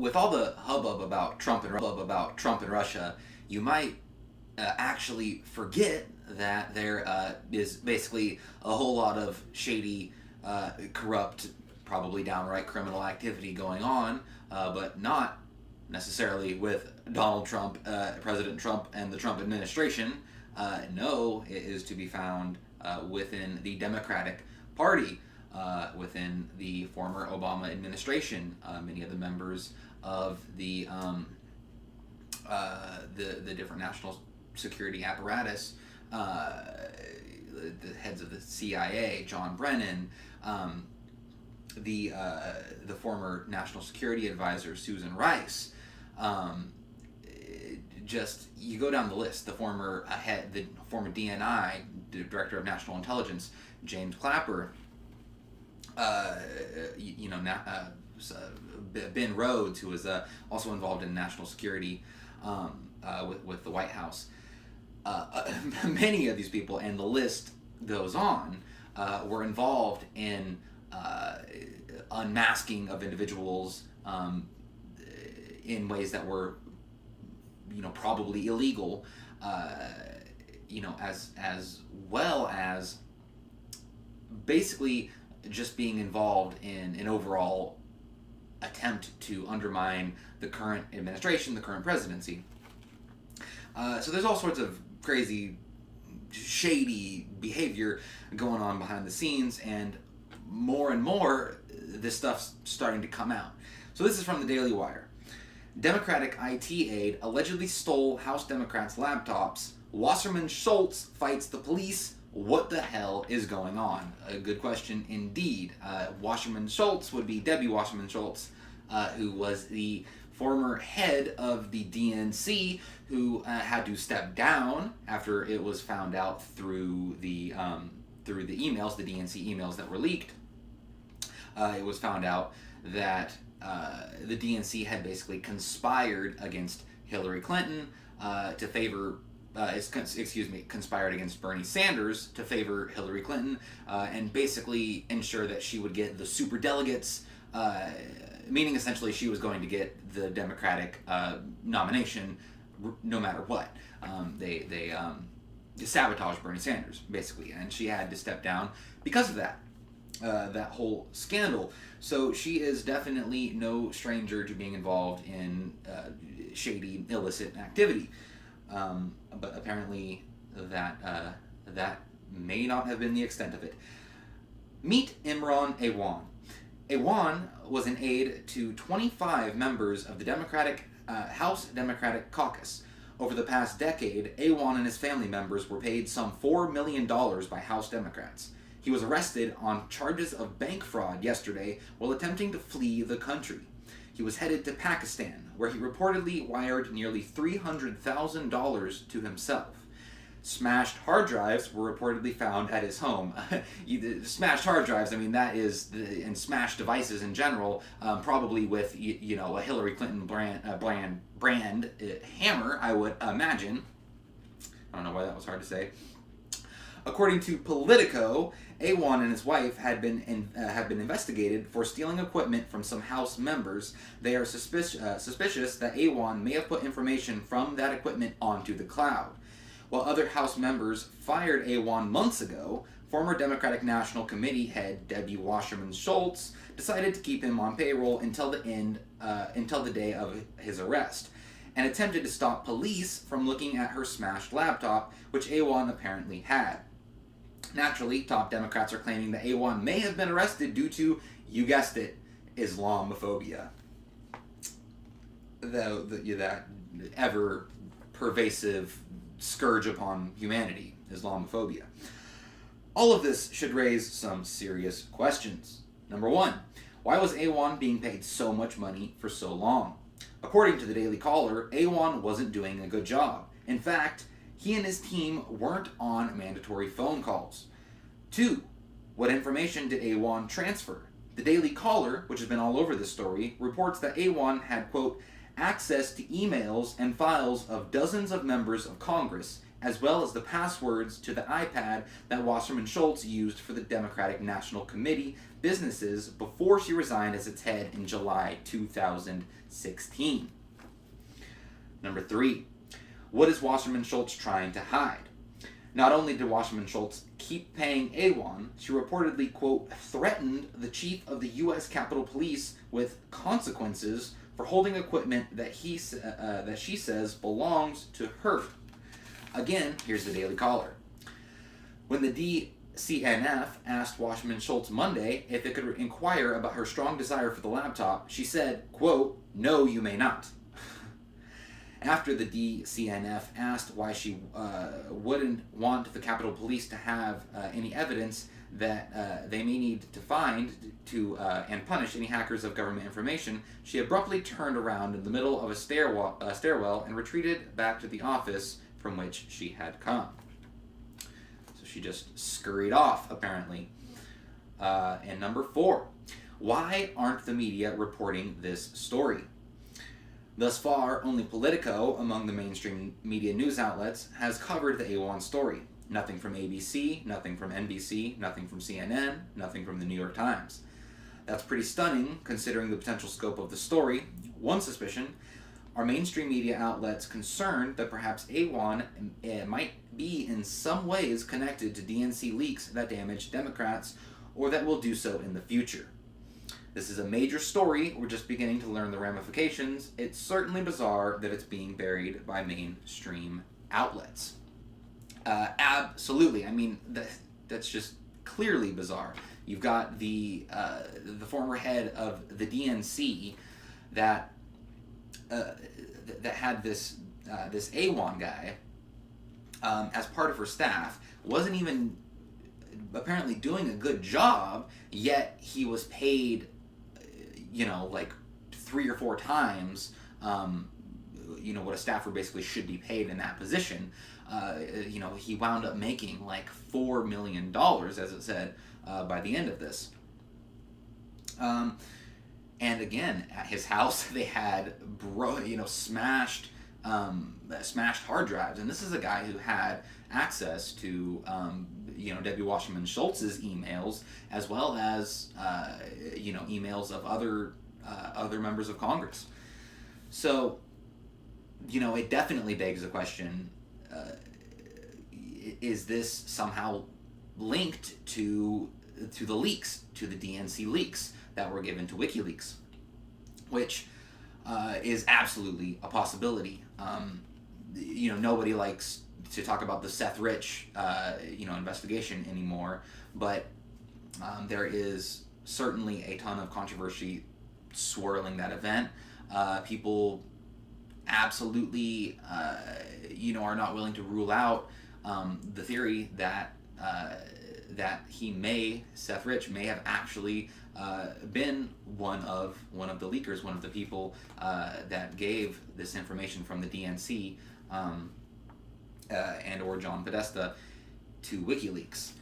with all the hubbub about Trump and Russia, you might actually forget that there is basically a whole lot of shady, corrupt, probably downright criminal activity going on, but not necessarily with Donald Trump, President Trump, and the Trump administration. No, it is to be found within the Democratic Party, within the former Obama administration. Many of the members of the different national security apparatus, the heads of the CIA, John Brennan, the former national security advisor Susan Rice. Just you go down the list. The former DNI, the director of national intelligence, James Clapper. Ben Rhodes, who was also involved in national security with the White House. Many of these people, and the list goes on, were involved in unmasking of individuals in ways that were, probably illegal, as well as basically just being involved in an overall attempt to undermine the current administration, the current presidency. So there's all sorts of crazy, shady behavior going on behind the scenes, and more this stuff's starting to come out. So this is from the Daily Wire. Democratic IT aide allegedly stole House Democrats' laptops. Wasserman Schultz fights the police. What the hell is going on? A good question indeed. Wasserman Schultz would be Debbie Wasserman Schultz, who was the former head of the DNC, who had to step down after it was found out through the emails, the DNC emails that were leaked. It was found out that the DNC had basically conspired against Hillary Clinton to favor, conspired against Bernie Sanders to favor Hillary Clinton, and basically ensure that she would get the super delegates, meaning essentially she was going to get the Democratic nomination no matter what. They sabotaged Bernie Sanders, basically, and she had to step down because of that. That whole scandal. So she is definitely no stranger to being involved in shady, illicit activity. But apparently that may not have been the extent of it. Meet Imran Awan. Awan was an aide to 25 members of the House Democratic Caucus. Over the past decade, Awan and his family members were paid some $4 million by House Democrats. He was arrested on charges of bank fraud yesterday while attempting to flee the country. He was headed to Pakistan, where he reportedly wired nearly $300,000 to himself. Smashed hard drives were reportedly found at his home. Smashed hard drives, and smashed devices in general, probably with a Hillary Clinton brand hammer, I would imagine. I don't know why that was hard to say. According to Politico, Awan and his wife have been investigated for stealing equipment from some House members. They are suspicious that Awan may have put information from that equipment onto the cloud. While other House members fired Awan months ago, former Democratic National Committee head Debbie Wasserman Schultz decided to keep him on payroll until the day of his arrest, and attempted to stop police from looking at her smashed laptop, which Awan apparently had. Naturally, top Democrats are claiming that Awan may have been arrested due to, you guessed it, Islamophobia. That ever-pervasive scourge upon humanity, Islamophobia. All of this should raise some serious questions. Number one, why was Awan being paid so much money for so long? According to the Daily Caller, Awan wasn't doing a good job. In fact, he and his team weren't on mandatory phone calls. 2. What information did Awan transfer? The Daily Caller, which has been all over this story, reports that Awan had, quote, access to emails and files of dozens of members of Congress, as well as the passwords to the iPad that Wasserman Schultz used for the Democratic National Committee businesses before she resigned as its head in July 2016. Number 3. What is Wasserman Schultz trying to hide? Not only did Wasserman Schultz keep paying AWON, she reportedly, quote, threatened the chief of the U.S. Capitol Police with consequences for holding equipment that she says belongs to her. Again, here's the Daily Caller. When the DCNF asked Wasserman Schultz Monday if it could inquire about her strong desire for the laptop, she said, quote, "No, you may not." After the DCNF asked why she wouldn't want the Capitol Police to have any evidence that they may need to find to and punish any hackers of government information, she abruptly turned around in the middle of a stairwell and retreated back to the office from which she had come. So she just scurried off, apparently. And number 4, why aren't the media reporting this story? Thus far, only Politico, among the mainstream media news outlets, has covered the AWON story. Nothing from ABC, nothing from NBC, nothing from CNN, nothing from the New York Times. That's pretty stunning, considering the potential scope of the story. One suspicion: are mainstream media outlets concerned that perhaps AWON might be in some ways connected to DNC leaks that damaged Democrats, or that will do so in the future? This is a major story. We're just beginning to learn the ramifications. It's certainly bizarre that it's being buried by mainstream outlets. Absolutely. I mean, that's just clearly bizarre. You've got the former head of the DNC that had this AWON guy as part of her staff, wasn't even apparently doing a good job, yet he was paid, like 3 or 4 times, what a staffer basically should be paid in that position. He wound up making like $4 million, as it said, by the end of this. And again, at his house, they had smashed hard drives, and this is a guy who had access to Debbie Wasserman Schultz's emails, as well as emails of other members of Congress. So it definitely begs the question: is this somehow linked to the leaks, to the DNC leaks that were given to WikiLeaks, which is absolutely a possibility. Nobody likes to talk about the Seth Rich, investigation anymore, but there is certainly a ton of controversy swirling that event. People absolutely, are not willing to rule out the theory that Seth Rich may have actually been one of the leakers, one of the people that gave this information from the DNC and or John Podesta to WikiLeaks.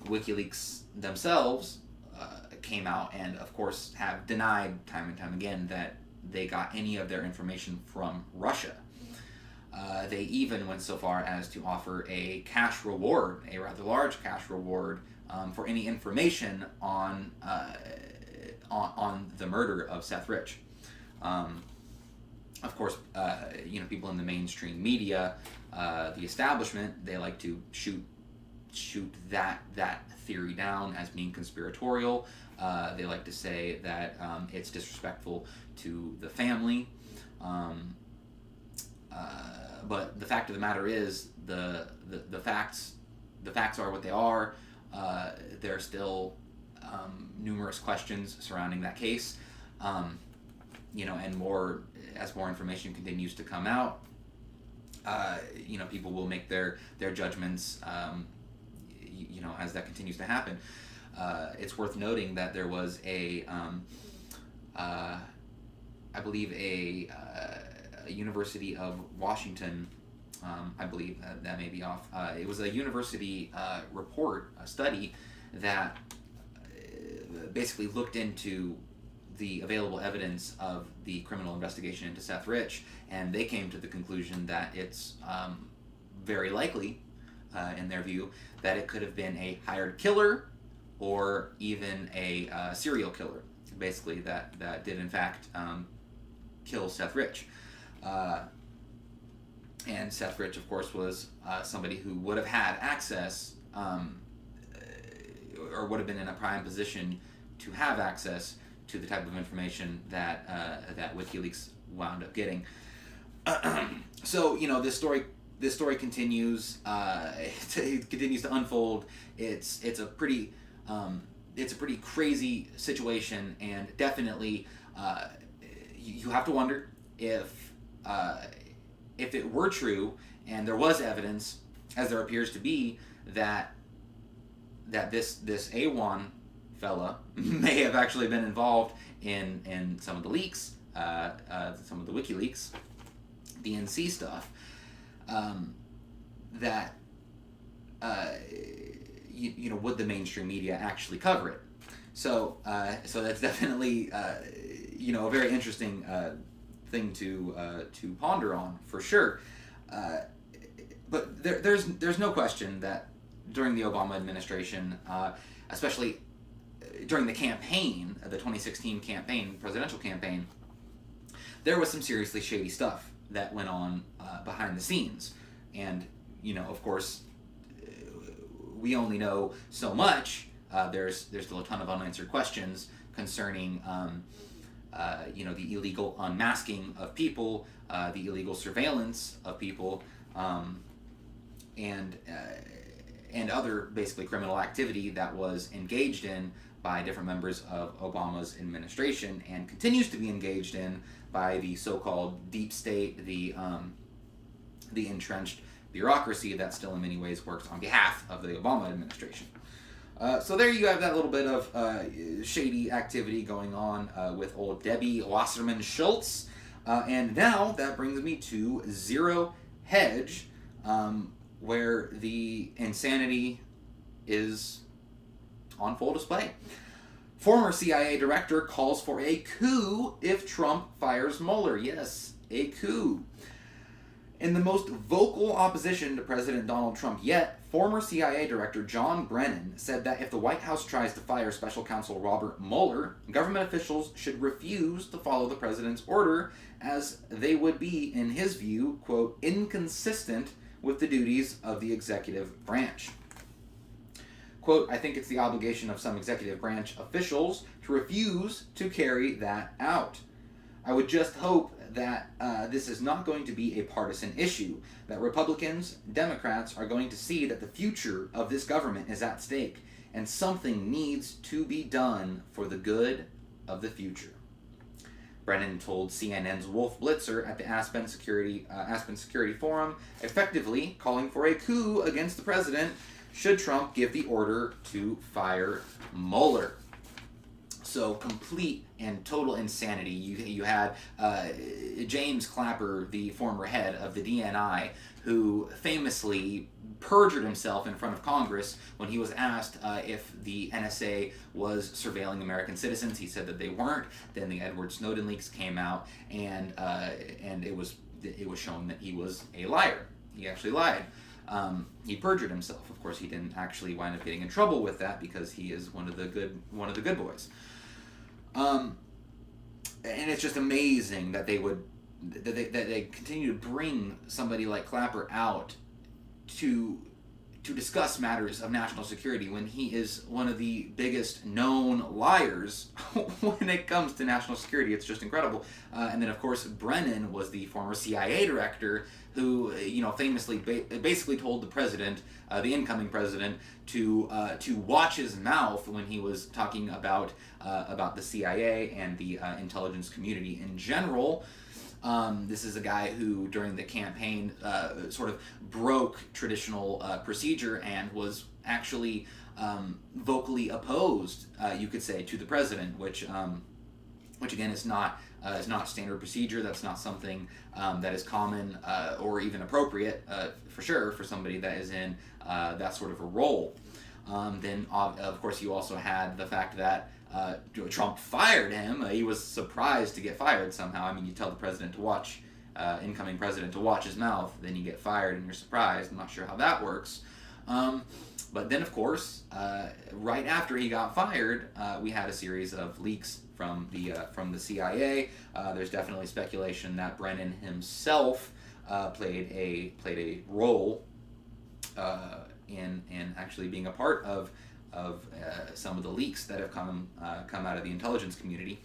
WikiLeaks themselves came out and, of course, have denied time and time again that they got any of their information from Russia. They even went so far as to offer a cash reward, a rather large cash reward, for any information on the murder of Seth Rich. Of course, people in the mainstream media, the establishment, they like to shoot that theory down as being conspiratorial. They like to say that it's disrespectful to the family. But the fact of the matter is, the facts are what they are. There are still numerous questions surrounding that case, and as more information continues to come out, people will make their judgments, as that continues to happen. It's worth noting that there was I believe a University of Washington, I believe that may be off. It was a university report, a study that basically looked into the available evidence of the criminal investigation into Seth Rich, and they came to the conclusion that it's very likely, in their view, that it could have been a hired killer or even a serial killer, basically, that did in fact kill Seth Rich. And Seth Rich, of course, was somebody who would have had access, or would have been in a prime position to have access to the type of information that that WikiLeaks wound up getting. So this story continues. It continues to unfold. It's a pretty crazy situation, and definitely you have to wonder if it were true and there was evidence, as there appears to be, that this A1 fella may have actually been involved in some of the leaks, some of the WikiLeaks, DNC stuff, that would the mainstream media actually cover it? So that's definitely a very interesting thing to ponder on, for sure. But there's no question that during the Obama administration, especially during the campaign, the 2016 presidential campaign, there was some seriously shady stuff that went on behind the scenes. And, of course, we only know so much. There's still a ton of unanswered questions concerning, the illegal unmasking of people, the illegal surveillance of people, and other basically criminal activity that was engaged in by different members of Obama's administration and continues to be engaged in by the so-called deep state, the entrenched bureaucracy that still in many ways works on behalf of the Obama administration. So there you have that little bit of shady activity going on with old Debbie Wasserman Schultz. And now that brings me to Zero Hedge, where the insanity is on full display. Former CIA director calls for a coup if Trump fires Mueller. Yes, a coup. In the most vocal opposition to President Donald Trump yet, former CIA Director John Brennan said that if the White House tries to fire Special Counsel Robert Mueller, government officials should refuse to follow the president's order, as they would be, in his view, quote, inconsistent with the duties of the executive branch. Quote, I think it's the obligation of some executive branch officials to refuse to carry that out. I would just hope that this is not going to be a partisan issue, that Republicans, Democrats are going to see that the future of this government is at stake, and something needs to be done for the good of the future. Brennan told CNN's Wolf Blitzer at the Aspen Security Forum, effectively calling for a coup against the president should Trump give the order to fire Mueller. So complete and total insanity. You had James Clapper, the former head of the DNI, who famously perjured himself in front of Congress when he was asked if the NSA was surveilling American citizens. He said that they weren't. Then the Edward Snowden leaks came out, and it was shown that he was a liar. He actually lied. He perjured himself. Of course, he didn't actually wind up getting in trouble with that because he is one of the good boys. And it's just amazing that they continue to bring somebody like Clapper out to discuss matters of national security when he is one of the biggest known liars when it comes to national security. It's just incredible. And then, of course, Brennan was the former CIA director who, famously basically told the president, the incoming president, to watch his mouth when he was talking about the CIA and the intelligence community in general. This is a guy who, during the campaign, sort of broke traditional procedure and was actually vocally opposed, you could say, to the president, which again is not standard procedure. That's not something that is common or even appropriate, for sure, for somebody that is in that sort of a role. Then, of course, you also had the fact that Trump fired him. He was surprised to get fired somehow. I mean, you tell the president to watch incoming president to watch his mouth, then you get fired and you're surprised. I'm not sure how that works. But then, of course, right after he got fired, we had a series of leaks from the CIA. There's definitely speculation that Brennan himself played a role in actually being a part of some of the leaks that have come out of the intelligence community.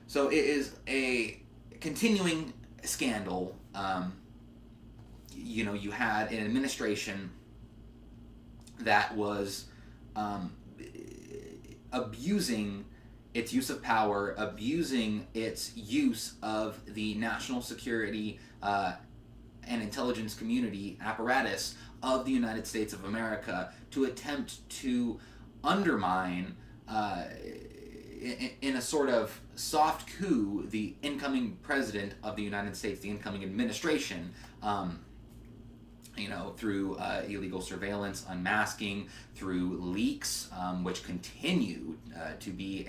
So it is a continuing scandal. You had an administration that was abusing its use of power, abusing its use of the national security and intelligence community apparatus of the United States of America to attempt to undermine, in a sort of soft coup, the incoming president of the United States, the incoming administration, through illegal surveillance, unmasking, through leaks, which continue to be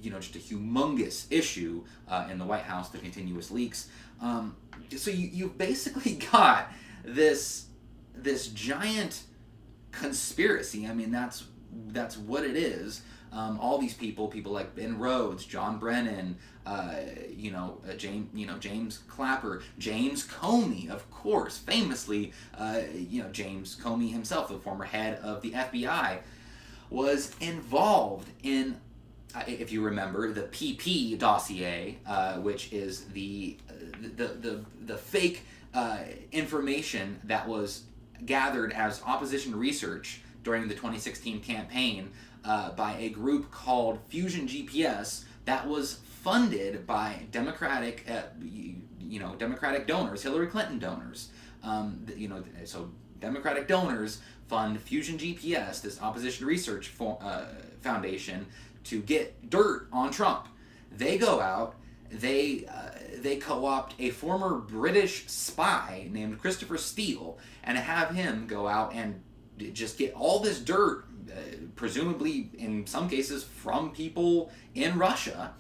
just a humongous issue in the White House, the continuous leaks. So you've basically got this giant conspiracy. I mean, that's what it is. All these people like Ben Rhodes, John Brennan, James Clapper, James Comey, of course, famously, James Comey himself, the former head of the FBI, was involved in, if you remember, the PP dossier, which is the fake information that was gathered as opposition research during the 2016 campaign by a group called Fusion GPS that was funded by Democratic donors, Hillary Clinton donors. So Democratic donors fund Fusion GPS, this opposition research foundation, to get dirt on Trump. They go out, they co-opt a former British spy named Christopher Steele and have him go out and just get all this dirt, presumably in some cases from people in Russia,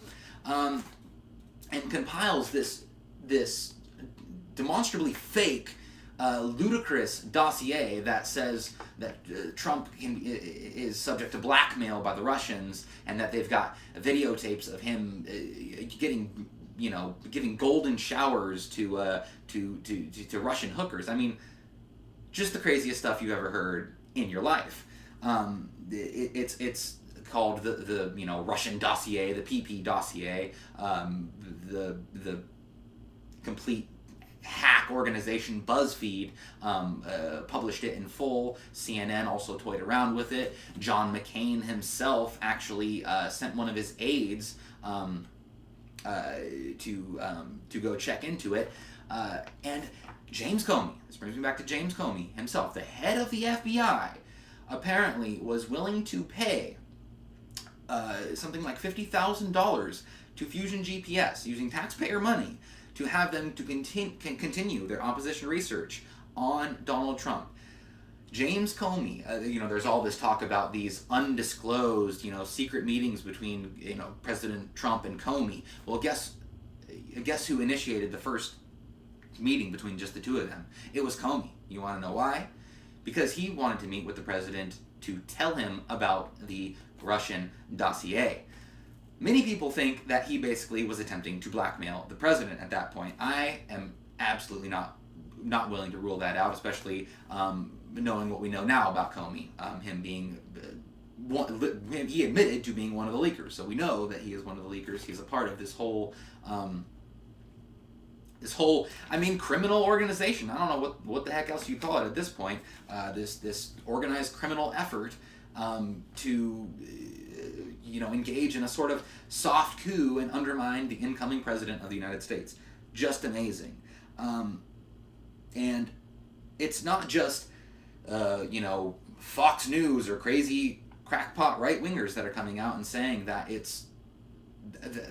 and compiles this demonstrably fake, ludicrous dossier that says that Trump is subject to blackmail by the Russians, and that they've got videotapes of him giving golden showers to Russian hookers. I mean, just the craziest stuff you've ever heard in your life. It's called the Russian dossier, the PP dossier, the complete hack organization BuzzFeed published it in full. CNN also toyed around with it. John McCain himself actually sent one of his aides to go check into it. And James Comey, this brings me back to James Comey himself, the head of the FBI, apparently was willing to pay something like $50,000 to Fusion GPS using taxpayer money to have them to continue their opposition research on Donald Trump. James Comey, there's all this talk about these undisclosed, secret meetings between, President Trump and Comey. Well, guess who initiated the first meeting between just the two of them? It was Comey. You want to know why? Because he wanted to meet with the president to tell him about the Russian dossier. Many people think that he basically was attempting to blackmail the president at that point. I am absolutely not willing to rule that out, especially knowing what we know now about Comey. Him being he admitted to being one of the leakers, so we know that he is one of the leakers. He's a part of this whole criminal organization. I don't know what the heck else you call it at this point. This organized criminal effort to engage in a sort of soft coup and undermine the incoming president of the United States. Just amazing. And it's not just Fox News or crazy crackpot right-wingers that are coming out and saying that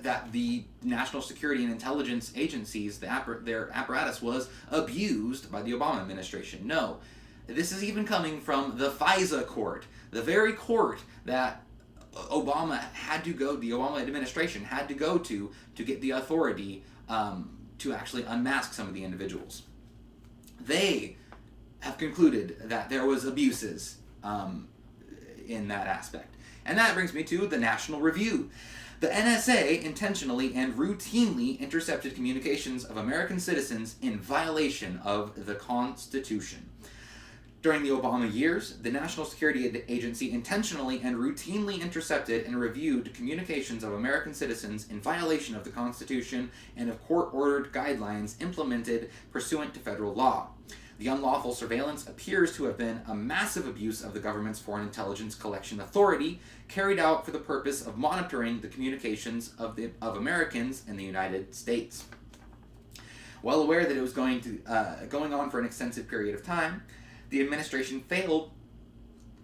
that the national security and intelligence agencies, their apparatus was abused by the Obama administration. No, this is even coming from the FISA court, the very court that Obama had to go, the Obama administration had to go to get the authority to actually unmask some of the individuals. They have concluded that there was abuses in that aspect. And that brings me to the National Review. The NSA intentionally and routinely intercepted communications of American citizens in violation of the Constitution. During the Obama years, the National Security Agency intentionally and routinely intercepted and reviewed communications of American citizens in violation of the Constitution and of court-ordered guidelines implemented pursuant to federal law. The unlawful surveillance appears to have been a massive abuse of the government's Foreign Intelligence Collection Authority, carried out for the purpose of monitoring the communications of Americans in the United States. Well aware that it was going on for an extensive period of time, the administration failed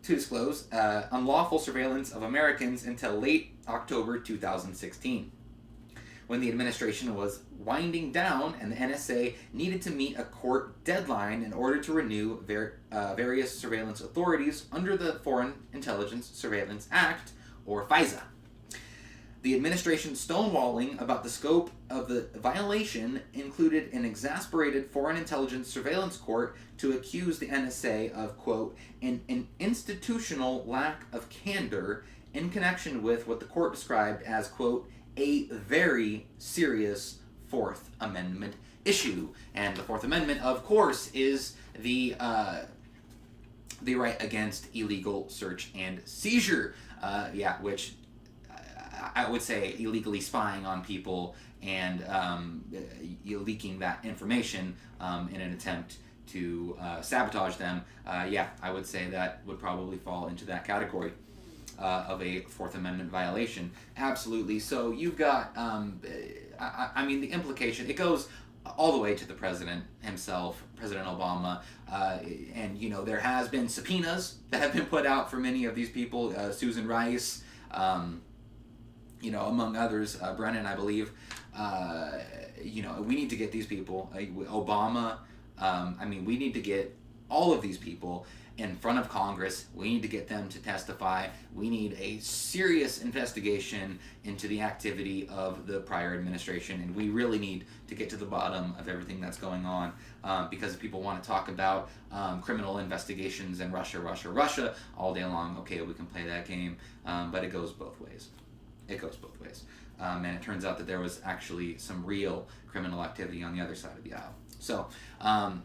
to disclose unlawful surveillance of Americans until late October 2016. When the administration was winding down and the NSA needed to meet a court deadline in order to renew various surveillance authorities under the Foreign Intelligence Surveillance Act, or FISA. The administration's stonewalling about the scope of the violation included an exasperated Foreign Intelligence Surveillance Court to accuse the NSA of, quote, an institutional lack of candor in connection with what the court described as, quote, a very serious Fourth Amendment issue. And the Fourth Amendment, of course, is the right against illegal search and seizure, which I would say illegally spying on people and leaking that information in an attempt to sabotage them. I would say that would probably fall into that category of a Fourth Amendment violation. Absolutely. So you've got, the implication, it goes all the way to the president himself, President Obama, and there has been subpoenas that have been put out for many of these people, Susan Rice, among others, Brennan, I believe. We need to get these people, Obama, we need to get all of these people in front of Congress. We need to get them to testify. We need a serious investigation into the activity of the prior administration, and we really need to get to the bottom of everything that's going on, because if people want to talk about criminal investigations and Russia all day long, okay, we can play that game, but it goes both ways. And it turns out that there was actually some real criminal activity on the other side of the aisle. So,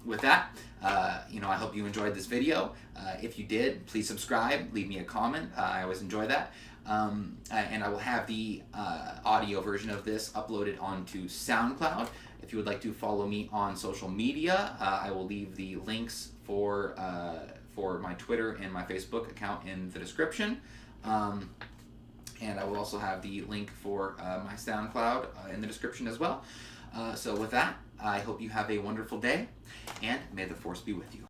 with that, I hope you enjoyed this video. If you did, please subscribe, leave me a comment. I always enjoy that. And I will have the audio version of this uploaded onto SoundCloud. If you would like to follow me on social media, I will leave the links for my Twitter and my Facebook account in the description. And I will also have the link for my SoundCloud in the description as well. So with that, I hope you have a wonderful day, and may the Force be with you.